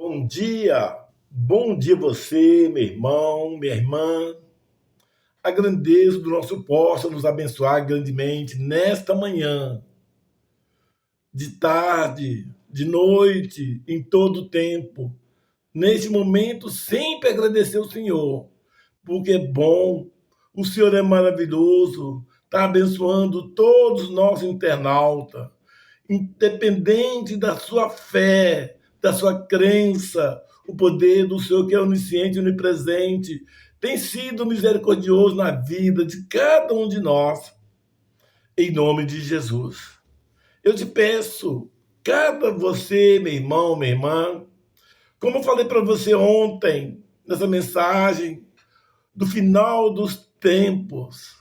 bom dia. Bom dia você, meu irmão, minha irmã. A grandeza do nosso possa nos abençoar grandemente nesta manhã, de tarde, de noite, em todo o tempo. Neste momento, sempre agradecer ao Senhor, porque é bom, o Senhor é maravilhoso, está abençoando todos os nossos internautas, independente da sua fé, da sua crença, o poder do Senhor que é onisciente e onipresente tem sido misericordioso na vida de cada um de nós, em nome de Jesus. Eu te peço, cada você, meu irmão, minha irmã, como eu falei para você ontem, nessa mensagem, do final dos tempos,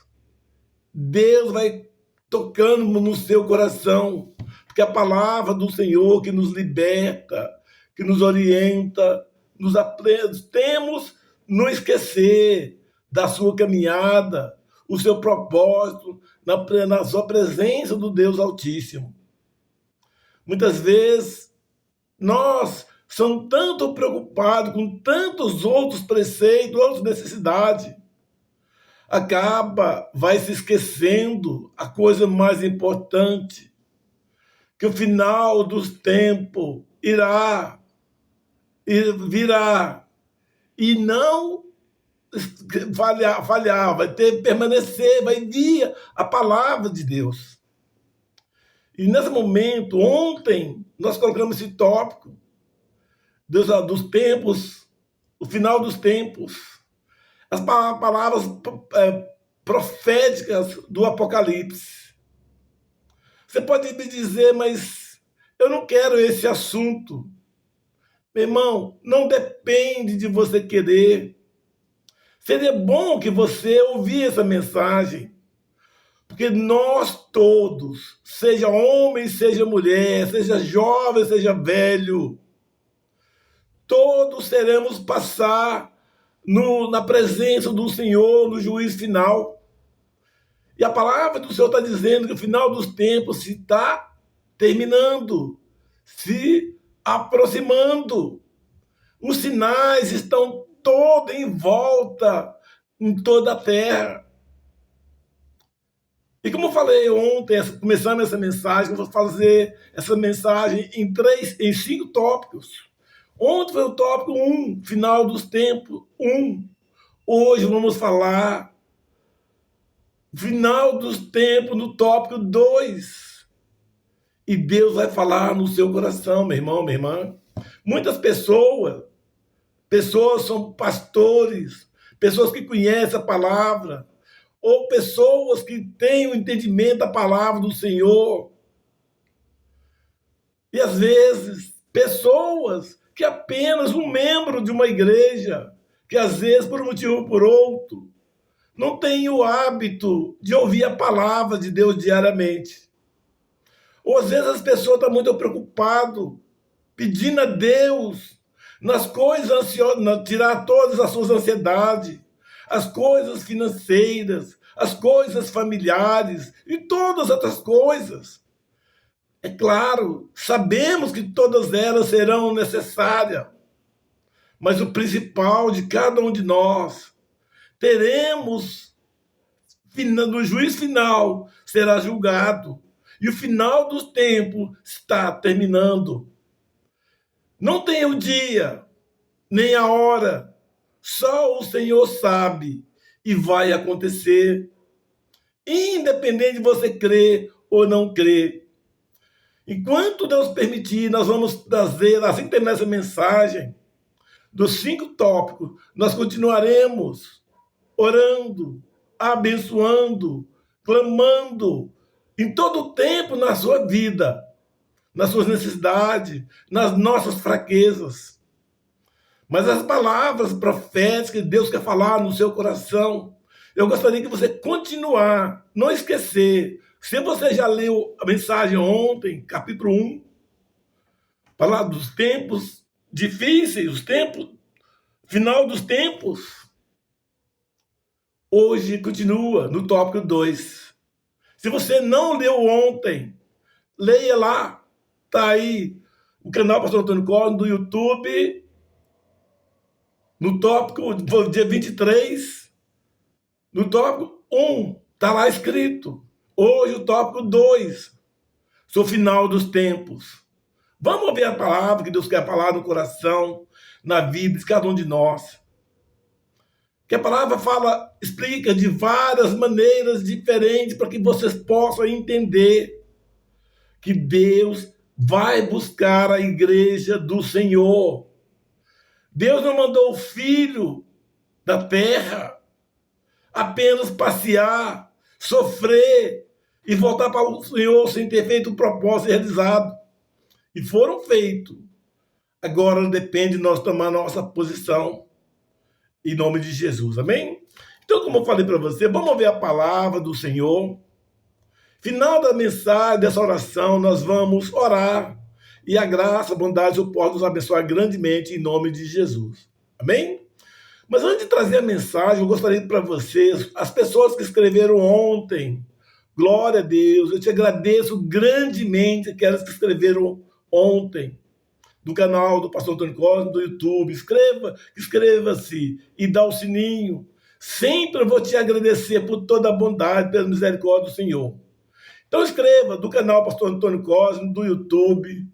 Deus vai tocando no seu coração, porque a palavra do Senhor que nos liberta, que nos orienta, nos aprende, temos não esquecer da sua caminhada, o seu propósito na sua presença do Deus Altíssimo. Muitas vezes nós somos tanto preocupados com tantos outros preceitos, outras necessidades, vai se esquecendo a coisa mais importante, que o final dos tempos virá e não falhar, vai permanecer, vai vir a palavra de Deus. E nesse momento, ontem, nós colocamos esse tópico dos tempos, o final dos tempos, as palavras proféticas do Apocalipse. Você pode me dizer, mas eu não quero esse assunto. Meu irmão, não depende de você querer. Seria bom que você ouvisse essa mensagem, porque nós todos, seja homem, seja mulher, seja jovem, seja velho, todos seremos passar na presença do Senhor, no juízo final. E a palavra do Senhor está dizendo que o final dos tempos se está terminando, se aproximando. Os sinais estão todos em volta, em toda a terra. E como eu falei ontem, começando essa mensagem, eu vou fazer essa mensagem em 5 tópicos. Ontem foi o tópico 1, final dos tempos 1. Hoje vamos falar final dos tempos no tópico 2. E Deus vai falar no seu coração, meu irmão, minha irmã. Muitas pessoas são pastores, pessoas que conhecem a palavra, ou pessoas que têm o entendimento da palavra do Senhor. E às vezes, pessoas que apenas um membro de uma igreja, que às vezes por um motivo ou por outro, não tem o hábito de ouvir a palavra de Deus diariamente. Ou às vezes as pessoas estão muito preocupadas, pedindo a Deus nas coisas ansiosas, tirar todas as suas ansiedades, as coisas financeiras, as coisas familiares e todas as outras coisas. É claro, sabemos que todas elas serão necessárias, mas o principal de cada um de nós, teremos, no juízo final, será julgado, e o final dos tempos está terminando. Não tem o dia, nem a hora, só o Senhor sabe, e vai acontecer, independente de você crer ou não crer. Enquanto Deus permitir, nós vamos trazer, assim que terminar essa mensagem, dos 5 tópicos, nós continuaremos orando, abençoando, clamando, em todo o tempo na sua vida, nas suas necessidades, nas nossas fraquezas. Mas as palavras proféticas que Deus quer falar no seu coração, eu gostaria que você continuar, não esquecer. Se você já leu a mensagem ontem, capítulo 1, falar dos tempos difíceis, os tempos, final dos tempos, hoje continua no tópico 2. Se você não leu ontem, leia lá, está aí o canal Pastor Antônio Cosme do YouTube, no tópico, dia 23, no tópico 1, está lá escrito. Hoje o tópico 2, sobre o final dos tempos. Vamos ouvir a palavra que Deus quer falar no coração, na vida de cada um de nós. Que a palavra fala, explica de várias maneiras diferentes para que vocês possam entender que Deus vai buscar a igreja do Senhor. Deus não mandou o Filho da terra apenas passear, sofrer e voltar para o Senhor sem ter feito o propósito realizado. E foram feitos. Agora depende de nós tomar nossa posição em nome de Jesus, amém? Então, como eu falei para você, vamos ver a palavra do Senhor. Final da mensagem, dessa oração, nós vamos orar. E a graça, a bondade e o suporte nos abençoar grandemente em nome de Jesus. Amém? Mas antes de trazer a mensagem, eu gostaria para vocês, as pessoas que escreveram ontem, glória a Deus, eu te agradeço grandemente aquelas que escreveram ontem, do canal do Pastor Antônio Cosme, do YouTube. Inscreva-se e dá o sininho. Sempre eu vou te agradecer por toda a bondade, pela misericórdia do Senhor. Então escreva do canal Pastor Antônio Cosme, do YouTube.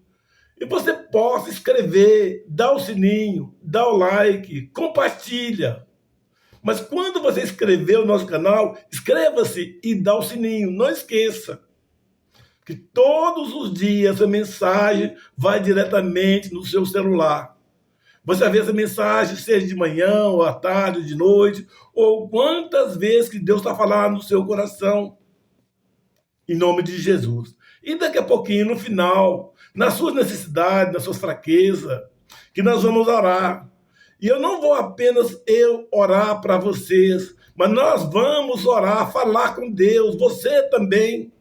E você possa escrever, dá o sininho, dá o like, compartilha. Mas quando você escrever o nosso canal, inscreva-se e dá o sininho. Não esqueça que todos os dias a mensagem vai diretamente no seu celular. Você vê essa mensagem, seja de manhã, ou à tarde, ou de noite, ou quantas vezes que Deus está falando no seu coração, em nome de Jesus. E daqui a pouquinho, no final, nas suas necessidades, nas suas fraquezas, que nós vamos orar. E eu não vou apenas orar para vocês, mas nós vamos orar, falar com Deus, você também.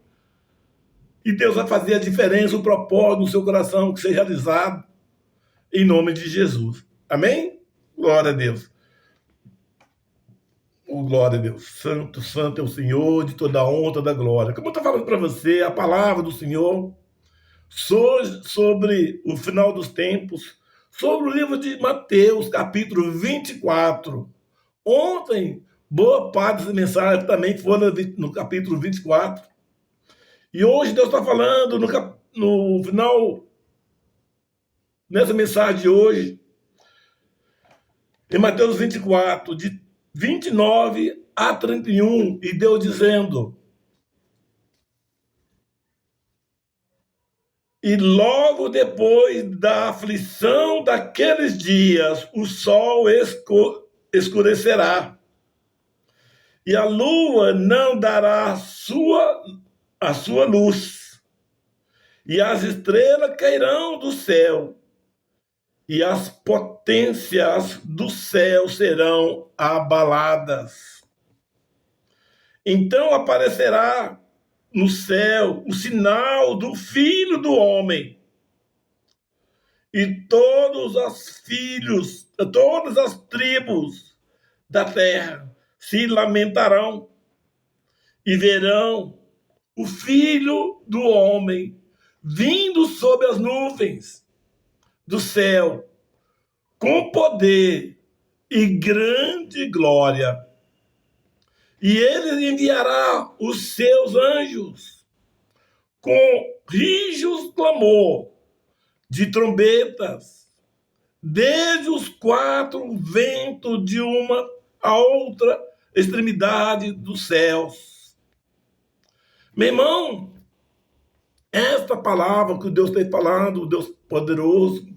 E Deus vai fazer a diferença, o propósito no seu coração que seja realizado em nome de Jesus. Amém? Glória a Deus. Oh, glória a Deus. Santo, santo é o Senhor, de toda a honra, toda a glória. Como eu estou falando para você, a palavra do Senhor sobre o final dos tempos, sobre o livro de Mateus, capítulo 24. Ontem, boa parte das mensagens também foram no capítulo 24. E hoje Deus está falando no final, nessa mensagem de hoje, em Mateus 24, de 29 a 31, e Deus dizendo: e logo depois da aflição daqueles dias, o sol escurecerá, e a lua não dará a sua luz, e as estrelas cairão do céu, e as potências do céu serão abaladas. Então aparecerá no céu o sinal do Filho do Homem, e todas as tribos da terra se lamentarão e verão o Filho do Homem vindo sobre as nuvens do céu, com poder e grande glória. E ele enviará os seus anjos com rijos clamor de trombetas, desde os quatro ventos de uma a outra extremidade dos céus. Meu irmão, esta palavra que Deus tem falando, o Deus poderoso,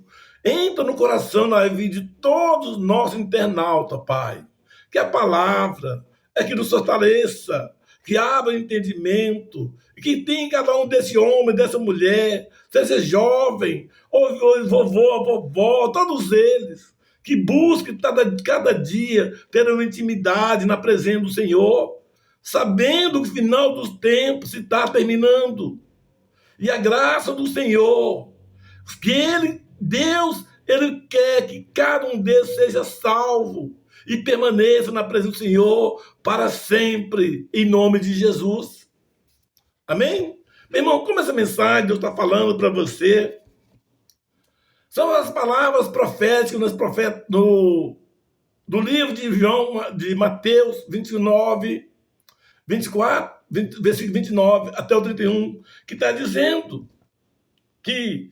entra no coração, na vida de todos os nossos internautas, Pai. Que a palavra é que nos fortaleça, que abra entendimento, que tenha cada um desse homem, dessa mulher, seja jovem, ou vovô, vovó, todos eles, que busquem cada dia ter uma intimidade na presença do Senhor, sabendo que o final dos tempos se está terminando. E a graça do Senhor, que Deus, Ele quer que cada um deles seja salvo e permaneça na presença do Senhor para sempre, em nome de Jesus. Amém? Meu irmão, como essa mensagem Deus está falando para você, São as palavras proféticas do livro de João, de Mateus 29, 24, versículo 29 até o 31, que está dizendo que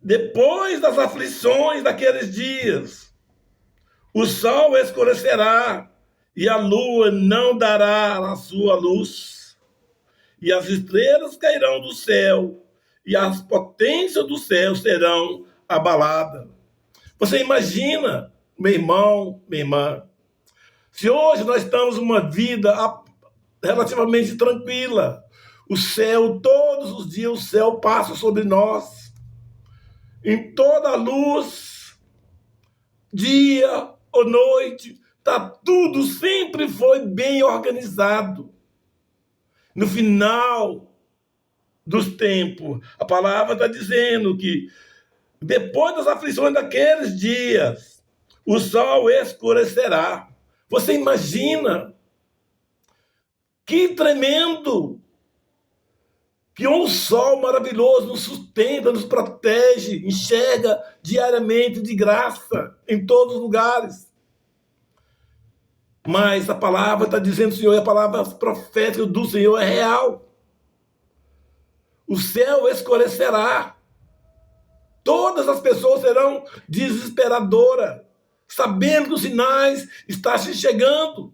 depois das aflições daqueles dias, o sol escurecerá e a lua não dará a sua luz, e as estrelas cairão do céu e as potências do céu serão abaladas. Você imagina, meu irmão, minha irmã, se hoje nós estamos numa vida relativamente tranquila, o céu, todos os dias o céu passa sobre nós, em toda a luz, dia ou noite, tudo sempre foi bem organizado. No final dos tempos, a palavra está dizendo que depois das aflições daqueles dias, o sol escurecerá. Você imagina que tremendo que um sol maravilhoso nos sustenta, nos protege, enxerga diariamente de graça em todos os lugares. Mas a palavra está dizendo, Senhor, e a palavra profética do Senhor é real. O céu escurecerá. Todas as pessoas serão desesperadoras, sabendo que os sinais estão se chegando.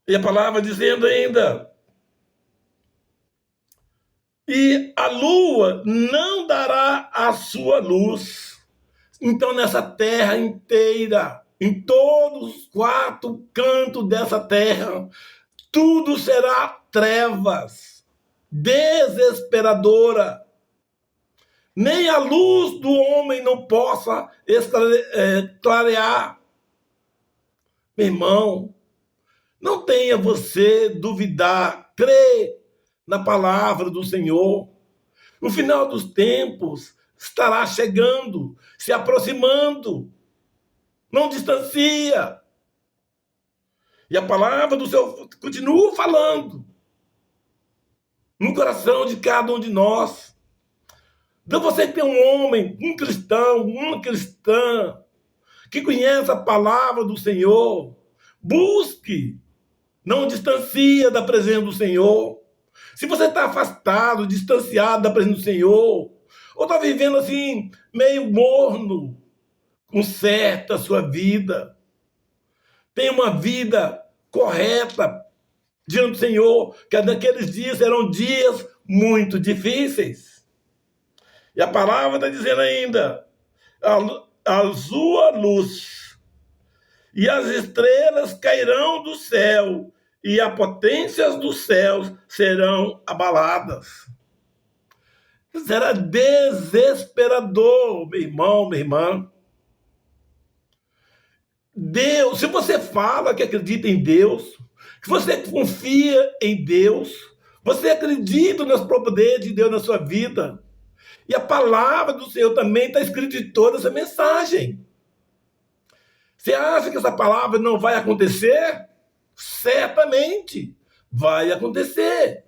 E a palavra dizendo ainda, e a lua não dará a sua luz. Então, nessa terra inteira, em todos os 4 cantos dessa terra, tudo será trevas, desesperadora. Nem a luz do homem não possa clarear. Meu irmão, não tenha você duvidar, crê na palavra do Senhor. O final dos tempos estará chegando, se aproximando. Não distancia. E a palavra do Senhor continua falando no coração de cada um de nós. Então você que tem um homem, um cristão, uma cristã, que conhece a palavra do Senhor, busque, não distancia da presença do Senhor. Se você está afastado, distanciado da presença do Senhor, ou está vivendo assim, meio morno, conserte a sua vida. Tenha uma vida correta diante do Senhor, que naqueles dias serão dias muito difíceis. E a palavra está dizendo ainda, a sua luz e as estrelas cairão do céu e as potências dos céus serão abaladas. Será desesperador, meu irmão, minha irmã. Deus, se você fala que acredita em Deus, que você confia em Deus, você acredita nos poderes de Deus na sua vida, e a palavra do Senhor também está escrita em toda essa mensagem. Você acha que essa palavra não vai acontecer? Certamente vai acontecer.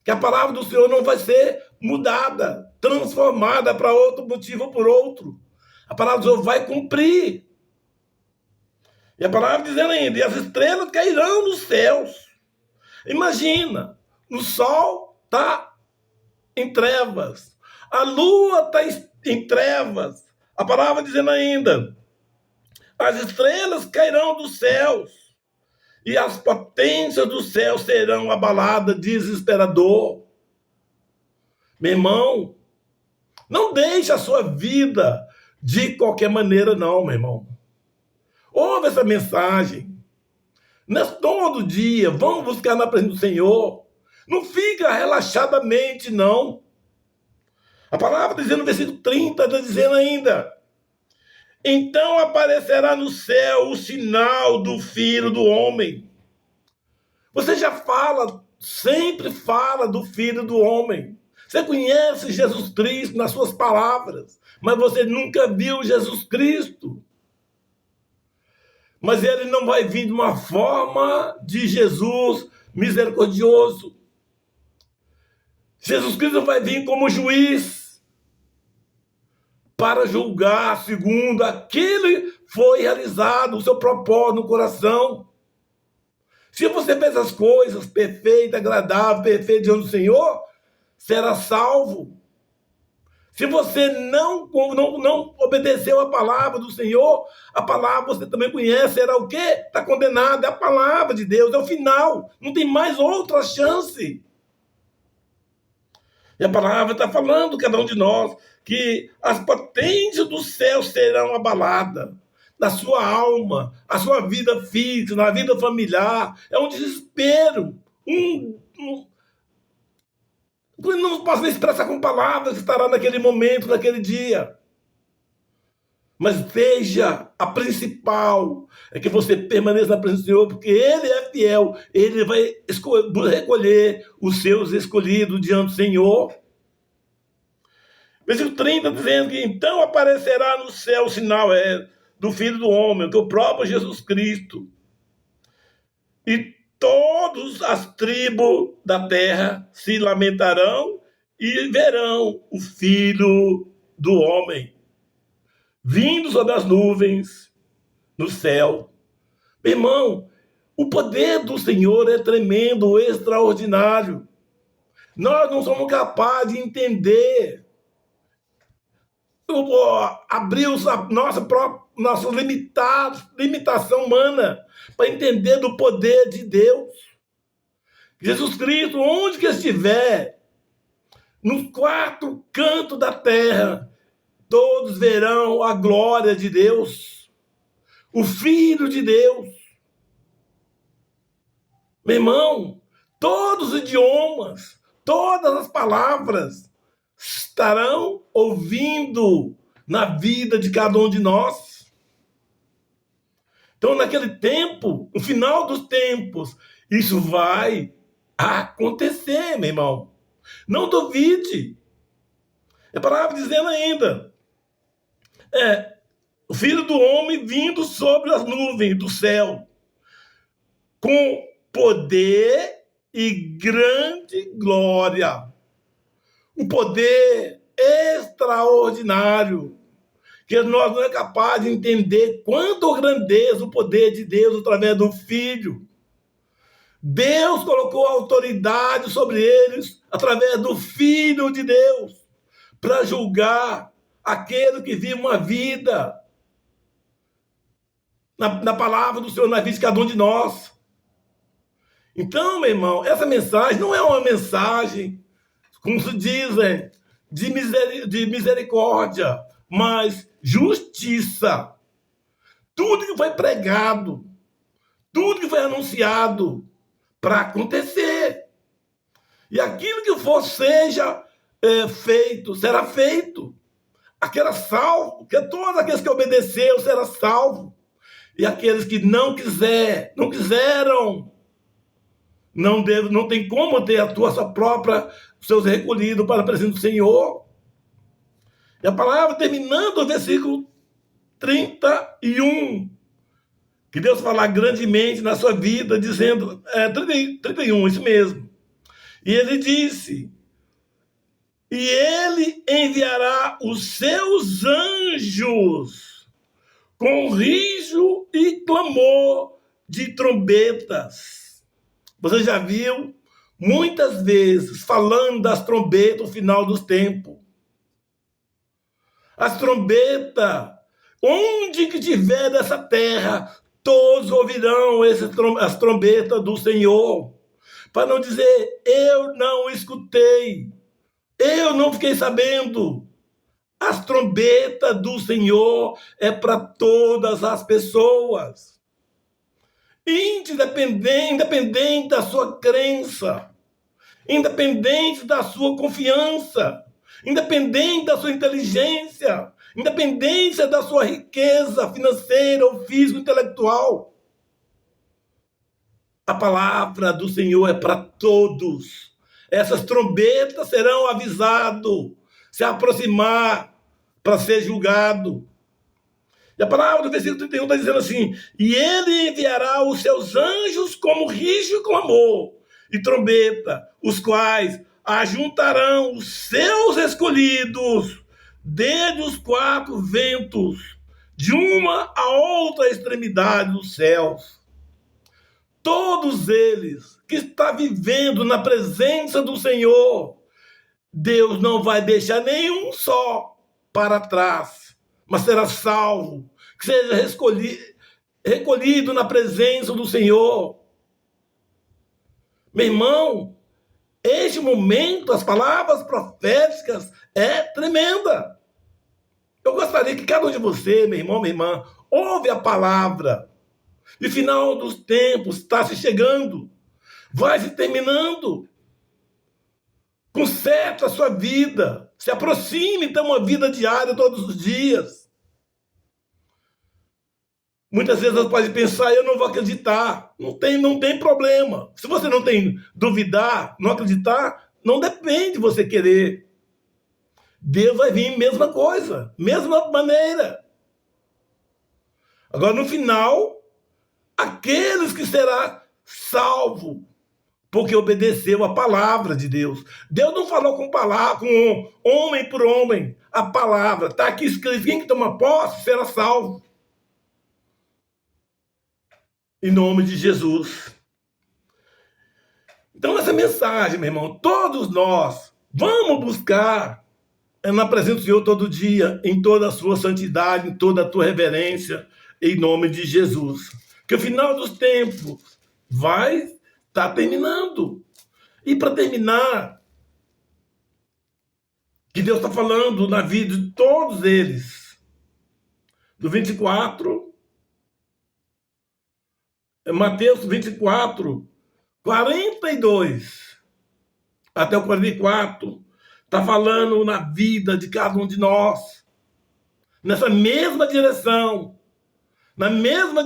Que a palavra do Senhor não vai ser mudada, transformada para outro motivo ou por outro. A palavra do Senhor vai cumprir. E a palavra dizendo ainda, e as estrelas cairão nos céus. Imagina, o sol está em trevas, a lua está em trevas. A palavra dizendo ainda, as estrelas cairão dos céus e as potências do céu serão abaladas, desesperador. Meu irmão, não deixe a sua vida de qualquer maneira não, meu irmão. Ouve essa mensagem. Todo dia, vamos buscar na presença do Senhor. Não fica relaxadamente, não. A palavra dizendo no versículo 30, está dizendo ainda, então aparecerá no céu o sinal do Filho do Homem. Você já fala, sempre fala do Filho do Homem. Você conhece Jesus Cristo nas suas palavras, mas você nunca viu Jesus Cristo. Mas ele não vai vir de uma forma de Jesus misericordioso. Jesus Cristo vai vir como juiz. para julgar segundo aquele foi realizado, o seu propósito no coração. Se você fez as coisas perfeitas, agradáveis, perfeitas diante do Senhor, será salvo. Se você não obedeceu a palavra do Senhor, a palavra você também conhece, era o quê? Está condenado, é a palavra de Deus, é o final, não tem mais outra chance. E a palavra está falando, cada um de nós, que as potências do céu serão abaladas. Na sua alma, a sua vida física, na vida familiar, é um desespero, não posso nem expressar com palavras, estará naquele momento, naquele dia. Mas veja, a principal é que você permaneça na presença do Senhor, porque Ele é fiel, Ele vai recolher os seus escolhidos diante do Senhor. Versículo 30 dizendo que então aparecerá no céu o sinal do Filho do Homem, que é o próprio Jesus Cristo. E todas as tribos da terra se lamentarão e verão o Filho do Homem vindo sobre as nuvens no céu. Meu irmão, o poder do Senhor é tremendo, extraordinário. Nós não somos capazes de entender. Abrir nossa limitação humana para entender do poder de Deus. Jesus Cristo, onde que estiver, nos quatro cantos da terra, todos verão a glória de Deus, o Filho de Deus. Meu irmão, todos os idiomas, todas as palavras estarão ouvindo na vida de cada um de nós. Então, naquele tempo, no final dos tempos, isso vai acontecer, meu irmão. Não duvide. A palavra dizendo ainda, o Filho do Homem vindo sobre as nuvens do céu, com poder e grande glória. Um poder extraordinário, que nós não é capaz de entender quanto grandeza o poder de Deus através do Filho. Deus colocou autoridade sobre eles através do Filho de Deus para julgar aquele que vive uma vida na palavra do Senhor, na vida de cada um de nós. Então, meu irmão, essa mensagem não é uma mensagem, como se dizem, de misericórdia, mas justiça. Tudo que foi pregado, tudo que foi anunciado para acontecer. E aquilo que for seja feito, será feito. Aquele salvo, que todos aqueles que obedeceram serão salvos. E aqueles que não quiseram, não tem como ter a sua própria, seus recolhidos para a presença do Senhor. E a palavra terminando o versículo 31, que Deus fala grandemente na sua vida, dizendo, 31, isso mesmo. E ele disse, e ele enviará os seus anjos com riso e clamor de trombetas. Você já viu muitas vezes falando das trombetas no final dos tempos. As trombetas, onde que tiver dessa terra, todos ouvirão as trombetas do Senhor. Para não dizer, eu não escutei, eu não fiquei sabendo. As trombetas do Senhor é para todas as pessoas. Independente da sua crença, independente da sua confiança, independente da sua inteligência, independente da sua riqueza financeira ou física, intelectual. A palavra do Senhor é para todos. Essas trombetas serão avisadas, se aproximar para ser julgado. E a palavra do versículo 31 está dizendo assim, e ele enviará os seus anjos como rijo e clamor e trombeta, os quais ajuntarão os seus escolhidos desde os quatro ventos, de uma a outra extremidade dos céus. Todos eles que estão vivendo na presença do Senhor, Deus não vai deixar nenhum só para trás, mas será salvo, que seja recolhido na presença do Senhor. Meu irmão, este momento, as palavras proféticas é tremenda. Eu gostaria que cada um de você, meu irmão, minha irmã, ouve a palavra. E o final dos tempos está se chegando, vai se terminando. Conserta a sua vida, se aproxime, então, uma vida diária todos os dias. Muitas vezes você pode pensar, eu não vou acreditar. Não tem problema. Se você não tem duvidar, não acreditar, não depende de você querer. Deus vai vir mesma coisa, mesma maneira. Agora, no final, aqueles que serão salvos, porque obedeceu a palavra de Deus. Deus não falou com palavra, com homem por homem. A palavra está aqui escrito. Quem que toma posse será salvo. Em nome de Jesus. Então, essa mensagem, meu irmão, todos nós vamos buscar na presença do Senhor todo dia, em toda a sua santidade, em toda a tua reverência, em nome de Jesus. Que o final dos tempos vai estar terminando. E para terminar, que Deus está falando na vida de todos eles. Do 24, Mateus 24, 42 até o 44, está falando na vida de cada um de nós, nessa mesma direção, na mesma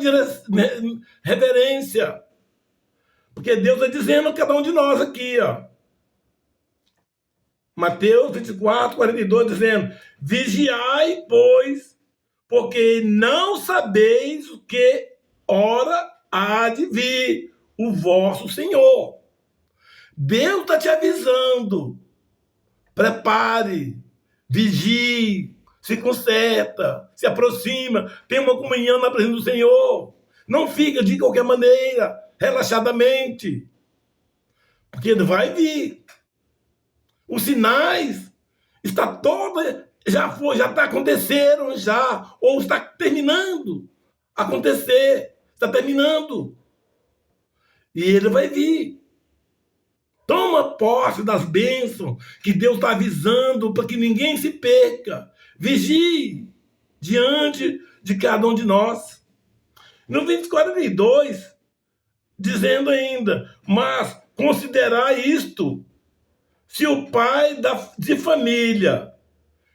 reverência, porque Deus está dizendo a cada um de nós aqui, ó. Mateus 24, 42, dizendo: vigiai, pois, porque não sabeis o que hora há de vir o vosso Senhor. Deus está te avisando. Prepare, vigie, se conserta, se aproxima, tem uma comunhão na presença do Senhor. Não fica de qualquer maneira, relaxadamente, porque ele vai vir. Os sinais está todo, já está acontecendo já, ou está terminando acontecer, está terminando. E ele vai vir. Toma posse das bênçãos que Deus está avisando para que ninguém se perca. Vigie diante de cada um de nós. No 42, dizendo ainda: mas considerai isto, se o pai de família,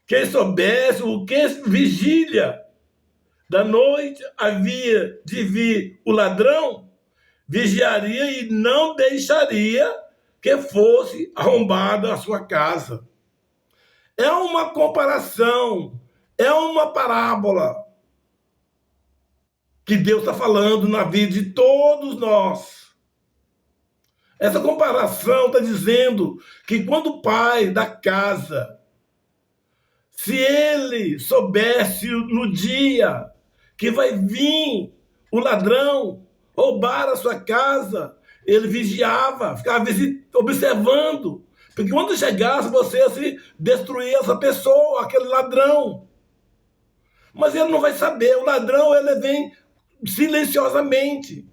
quem soubesse o que vigília da noite havia de vir o ladrão, vigiaria e não deixaria que fosse arrombada a sua casa. É uma comparação, é uma parábola que Deus está falando na vida de todos nós. Essa comparação está dizendo que quando o pai da casa, se ele soubesse no dia que vai vir o ladrão roubar a sua casa, ele vigiava, ficava observando, porque quando chegasse você ia se destruir essa pessoa, aquele ladrão. Mas ele não vai saber, o ladrão ele vem silenciosamente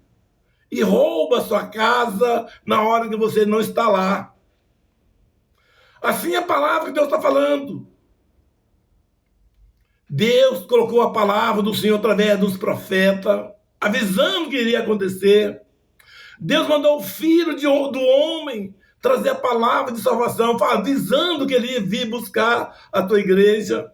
e rouba a sua casa na hora que você não está lá. Assim é a palavra que Deus está falando. Deus colocou a palavra do Senhor através dos profetas, avisando o que iria acontecer. Deus mandou o Filho do homem trazer a palavra de salvação, avisando que ele ia vir buscar a tua igreja.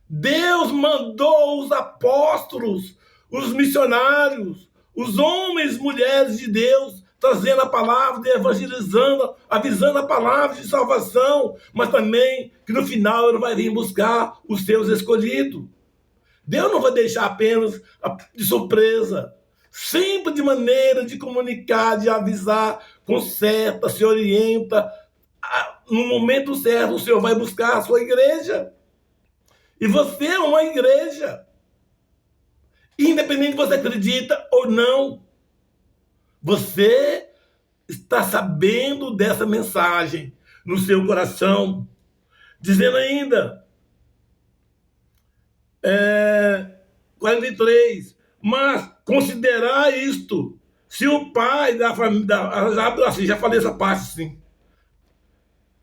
Deus mandou os apóstolos, os missionários, os homens e mulheres de Deus, trazendo a palavra, evangelizando, avisando a palavra de salvação, mas também que no final ele vai vir buscar os seus escolhidos. Deus não vai deixar apenas de surpresa, sempre de maneira de comunicar, de avisar, conserta, se orienta. No momento certo, o Senhor vai buscar a sua igreja. E você é uma igreja. Independente de você acredita ou não, você está sabendo dessa mensagem no seu coração, dizendo ainda, 43, mas considerar isto, se o pai da família, assim, já falei essa parte, sim.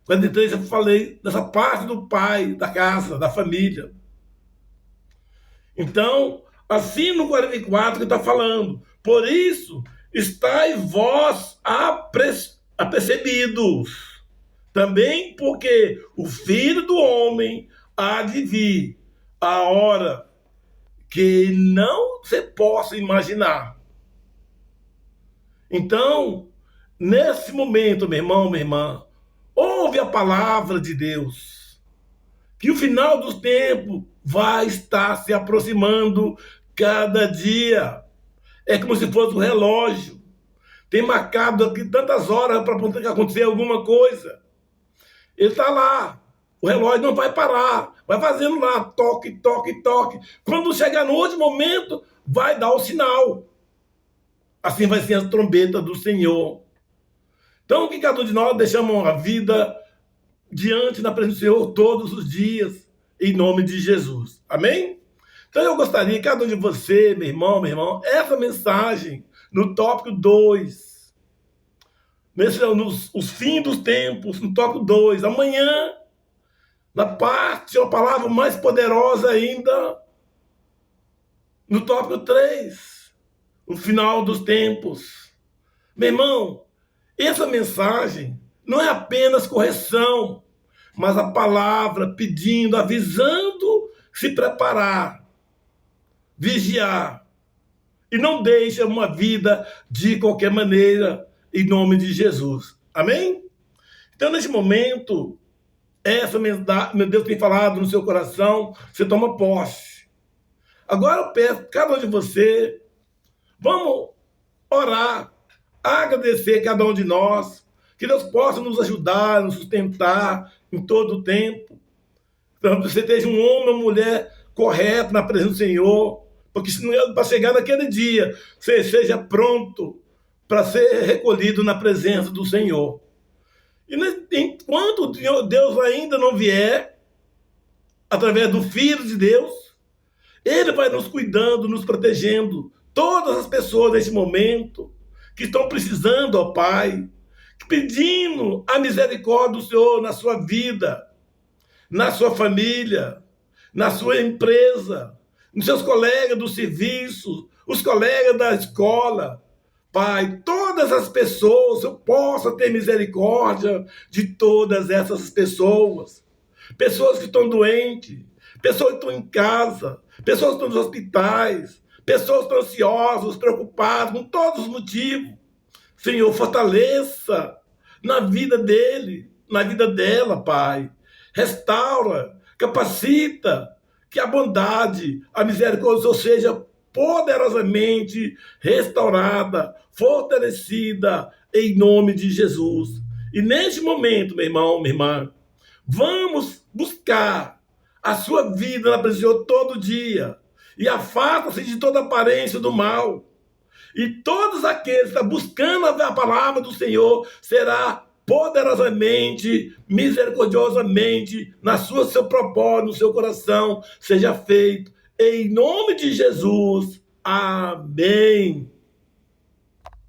43 eu falei dessa parte do pai, da casa, da família. Então, assim no 44 que está falando, por isso, estáis vós apercebidos, também porque o Filho do Homem há de vir a hora que não se possa imaginar. Então, nesse momento, meu irmão, minha irmã, ouve a palavra de Deus, que o final dos tempos vai estar se aproximando cada dia. É como se fosse um relógio. Tem marcado aqui tantas horas para acontecer alguma coisa. Ele está lá. O relógio não vai parar. Vai fazendo lá, toque, toque, toque. Quando chegar no último momento, vai dar o sinal. Assim vai ser a trombeta do Senhor. Então, que cada um de nós deixamos a vida diante da presença do Senhor todos os dias, em nome de Jesus. Amém? Então, eu gostaria que cada um de você, meu irmão, essa mensagem no tópico 2, os fins dos tempos, no tópico 2, amanhã, na parte, uma palavra mais poderosa ainda, no tópico 3, o final dos tempos. Meu irmão, essa mensagem não é apenas correção, mas a palavra pedindo, avisando, se preparar, vigiar. E não deixa uma vida de qualquer maneira, em nome de Jesus. Amém? Então, neste momento, essa mensagem, meu Deus tem falado no seu coração, você toma posse. Agora eu peço, cada um de você, vamos orar, agradecer cada um de nós, que Deus possa nos ajudar, nos sustentar em todo o tempo. Então, você seja um homem ou mulher correto na presença do Senhor, porque para chegar naquele dia, você seja pronto para ser recolhido na presença do Senhor. E enquanto Deus ainda não vier, através do Filho de Deus, Ele vai nos cuidando, nos protegendo. Todas as pessoas nesse momento que estão precisando, ó Pai, pedindo a misericórdia do Senhor na sua vida, na sua família, na sua empresa, nos seus colegas do serviço, os colegas da escola. Pai, todas as pessoas, eu possa ter misericórdia de todas essas pessoas. Pessoas que estão doentes, pessoas que estão em casa, pessoas que estão nos hospitais, pessoas que estão ansiosas, preocupadas, com todos os motivos. Senhor, fortaleça na vida dele, na vida dela, Pai. Restaura, capacita, que a bondade, a misericórdia do Senhor seja poderosamente restaurada, fortalecida, em nome de Jesus. E neste momento, meu irmão, minha irmã, vamos buscar a sua vida na presença do Senhor todo dia. E afasta-se de toda aparência do mal. E todos aqueles que estão buscando a palavra do Senhor será poderosamente, misericordiosamente, seu propósito, no seu coração, seja feito. Em nome de Jesus. Amém.